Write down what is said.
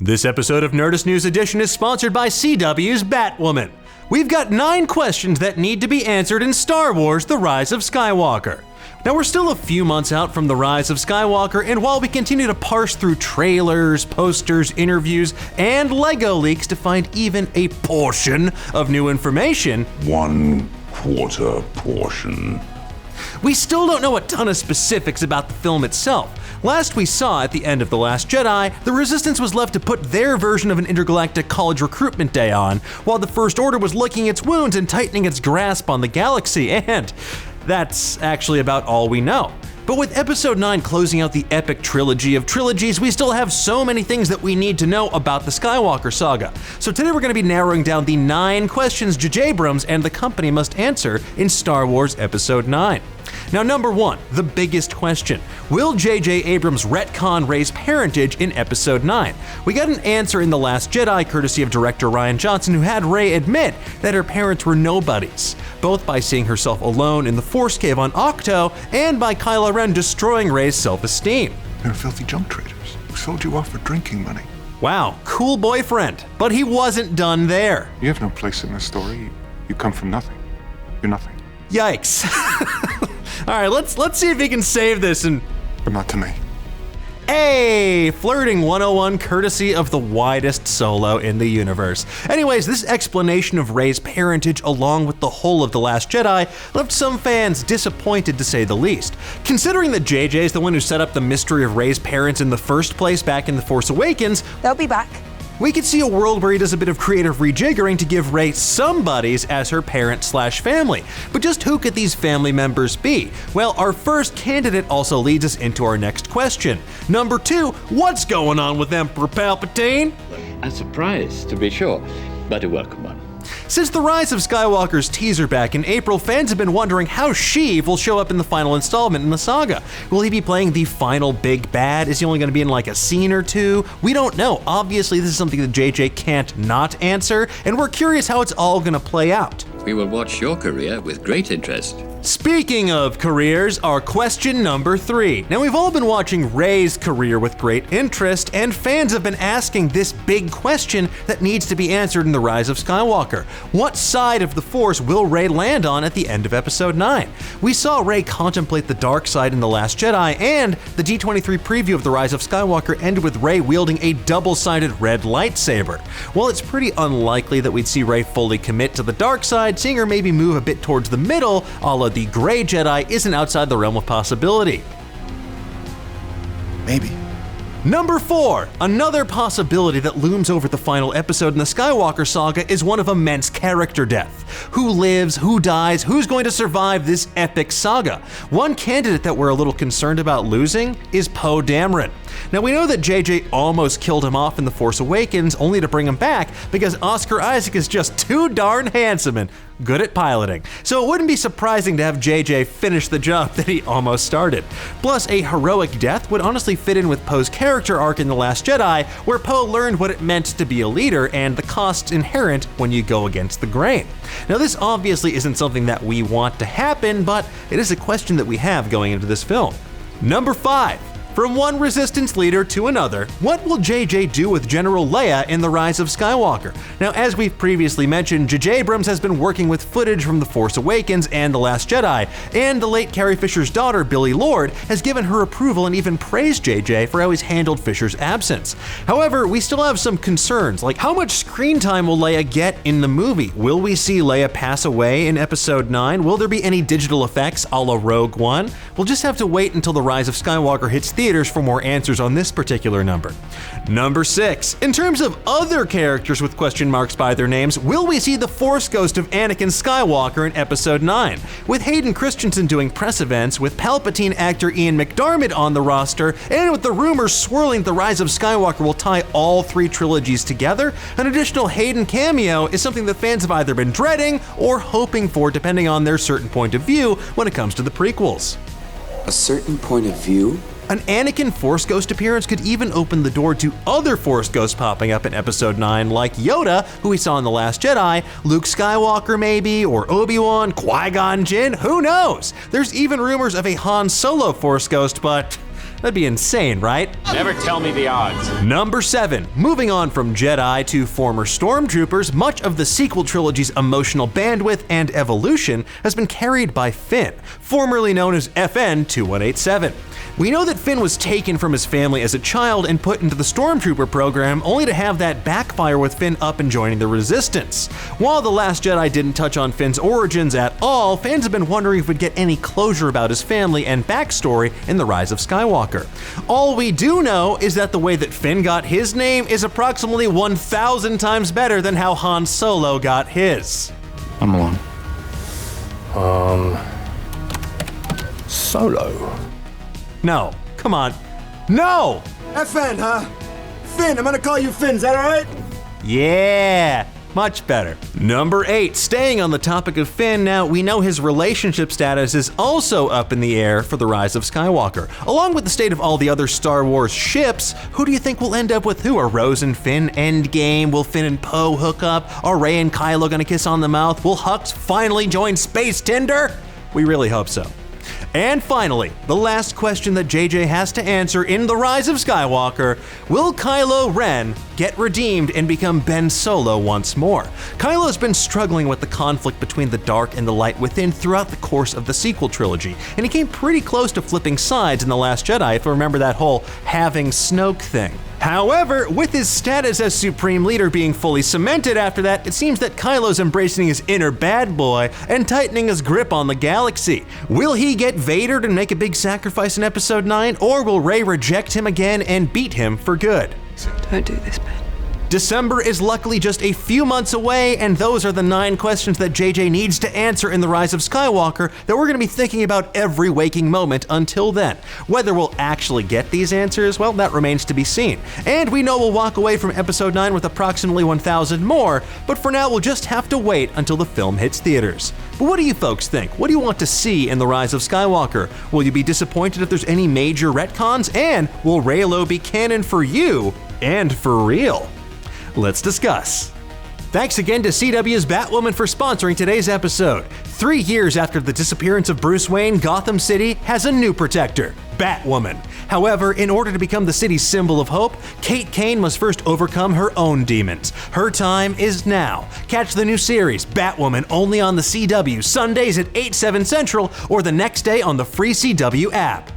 This episode of Nerdist News Edition is sponsored by CW's Batwoman. We've got 9 questions that need to be answered in Star Wars: The Rise of Skywalker. Now, we're still a few months out from The Rise of Skywalker, and while we continue to parse through trailers, posters, interviews, and LEGO leaks to find even a portion of new information, 1/4 portion, we still don't know a ton of specifics about the film itself. Last we saw, at the end of The Last Jedi, the Resistance was left to put their version of an intergalactic college recruitment day on, while the First Order was licking its wounds and tightening its grasp on the galaxy, and that's actually about all we know. But with Episode 9 closing out the epic trilogy of trilogies, we still have so many things that we need to know about the Skywalker Saga. So today we're going to be narrowing down the 9 questions J.J. Abrams and the company must answer in Star Wars Episode 9. Now, number 1, the biggest question. Will J.J. Abrams retcon Rey's parentage in Episode 9? We got an answer in The Last Jedi, courtesy of director Rian Johnson, who had Rey admit that her parents were nobodies, both by seeing herself alone in the Force Cave on Octo and by Kylo Ren destroying Rey's self-esteem. They're filthy junk traders who sold you off for drinking money. Wow, cool boyfriend. But he wasn't done there. You have no place in this story. You come from nothing. You're nothing. Yikes. All right, let's see if he can save this and... But not to me. Hey, flirting 101 courtesy of the widest solo in the universe. Anyways, this explanation of Rey's parentage along with the whole of The Last Jedi left some fans disappointed, to say the least. Considering that JJ is the one who set up the mystery of Rey's parents in the first place back in The Force Awakens, they'll be back. We could see a world where he does a bit of creative rejiggering to give Rey some buddies as her parent/family. But just who could these family members be? Well, our first candidate also leads us into our next question. Number 2, what's going on with Emperor Palpatine? A surprise, to be sure, but a welcome one. Since the Rise of Skywalker's teaser back in April, fans have been wondering how Sheev will show up in the final installment in the saga. Will he be playing the final big bad? Is he only going to be in like a scene or two? We don't know. Obviously, this is something that JJ can't not answer, and we're curious how it's all going to play out. We will watch your career with great interest. Speaking of careers, our question number 3. Now, we've all been watching Rey's career with great interest, and fans have been asking this big question that needs to be answered in The Rise of Skywalker. What side of the Force will Rey land on at the end of Episode 9? We saw Rey contemplate the dark side in The Last Jedi, and the D23 preview of The Rise of Skywalker ended with Rey wielding a double-sided red lightsaber. While it's pretty unlikely that we'd see Rey fully commit to the dark side, seeing her maybe move a bit towards the middle, a la the Gray Jedi, isn't outside the realm of possibility. Maybe. Number 4, another possibility that looms over the final episode in the Skywalker Saga is one of immense character death. Who lives, who dies, who's going to survive this epic saga? One candidate that we're a little concerned about losing is Poe Dameron. Now, we know that JJ almost killed him off in The Force Awakens, only to bring him back because Oscar Isaac is just too darn handsome and good at piloting. So it wouldn't be surprising to have JJ finish the job that he almost started. Plus, a heroic death would honestly fit in with Poe's character arc in The Last Jedi, where Poe learned what it meant to be a leader and the costs inherent when you go against the grain. Now, this obviously isn't something that we want to happen, but it is a question that we have going into this film. Number 5. From one resistance leader to another, what will JJ do with General Leia in The Rise of Skywalker? Now, as we've previously mentioned, J.J. Abrams has been working with footage from The Force Awakens and The Last Jedi, and the late Carrie Fisher's daughter, Billie Lourd, has given her approval and even praised JJ for how he's handled Fisher's absence. However, we still have some concerns, like how much screen time will Leia get in the movie? Will we see Leia pass away in Episode 9? Will there be any digital effects a la Rogue One? We'll just have to wait until The Rise of Skywalker hits theaters for more answers on this particular number. Number 6. In terms of other characters with question marks by their names, will we see the Force ghost of Anakin Skywalker in Episode 9? With Hayden Christensen doing press events, with Palpatine actor Ian McDiarmid on the roster, and with the rumors swirling The Rise of Skywalker will tie all 3 trilogies together, an additional Hayden cameo is something that fans have either been dreading or hoping for, depending on their certain point of view when it comes to the prequels. A certain point of view? An Anakin Force Ghost appearance could even open the door to other Force Ghosts popping up in Episode 9, like Yoda, who we saw in The Last Jedi, Luke Skywalker maybe, or Obi-Wan, Qui-Gon Jinn, who knows? There's even rumors of a Han Solo Force Ghost, but That'd be insane, right? Never tell me the odds. Number 7. Moving on from Jedi to former stormtroopers, much of the sequel trilogy's emotional bandwidth and evolution has been carried by Finn, formerly known as FN-2187. We know that Finn was taken from his family as a child and put into the Stormtrooper program, only to have that backfire with Finn up and joining the Resistance. While The Last Jedi didn't touch on Finn's origins at all, fans have been wondering if we'd get any closure about his family and backstory in The Rise of Skywalker. All we do know is that the way that Finn got his name is approximately 1,000 times better than how Han Solo got his. I'm alone. Solo? No, come on. No! FN, huh? Finn, I'm gonna call you Finn, is that alright? Yeah, much better. Number 8, staying on the topic of Finn now, we know his relationship status is also up in the air for The Rise of Skywalker. Along with the state of all the other Star Wars ships, who do you think will end up with who? Are Rose and Finn endgame? Will Finn and Poe hook up? Are Rey and Kylo gonna kiss on the mouth? Will Hux finally join Space Tinder? We really hope so. And finally, the last question that JJ has to answer in The Rise of Skywalker: will Kylo Ren get redeemed and become Ben Solo once more? Kylo's been struggling with the conflict between the dark and the light within throughout the course of the sequel trilogy, and he came pretty close to flipping sides in The Last Jedi, if you remember that whole having Snoke thing. However, with his status as Supreme Leader being fully cemented after that, it seems that Kylo's embracing his inner bad boy and tightening his grip on the galaxy. Will he get Vadered and make a big sacrifice in Episode 9, or will Rey reject him again and beat him for good? Don't do this, Ben. December is luckily just a few months away, and those are the 9 questions that JJ needs to answer in The Rise of Skywalker that we're going to be thinking about every waking moment until then. Whether we'll actually get these answers, well, that remains to be seen. And we know we'll walk away from Episode 9 with approximately 1,000 more, but for now we'll just have to wait until the film hits theaters. But what do you folks think? What do you want to see in The Rise of Skywalker? Will you be disappointed if there's any major retcons? And will Reylo be canon for you and for real? Let's discuss. Thanks again to CW's Batwoman for sponsoring today's episode. 3 years after the disappearance of Bruce Wayne, Gotham City has a new protector, Batwoman. However, in order to become the city's symbol of hope, Kate Kane must first overcome her own demons. Her time is now. Catch the new series, Batwoman, only on the CW, Sundays at 8/7 Central, or the next day on the free CW app.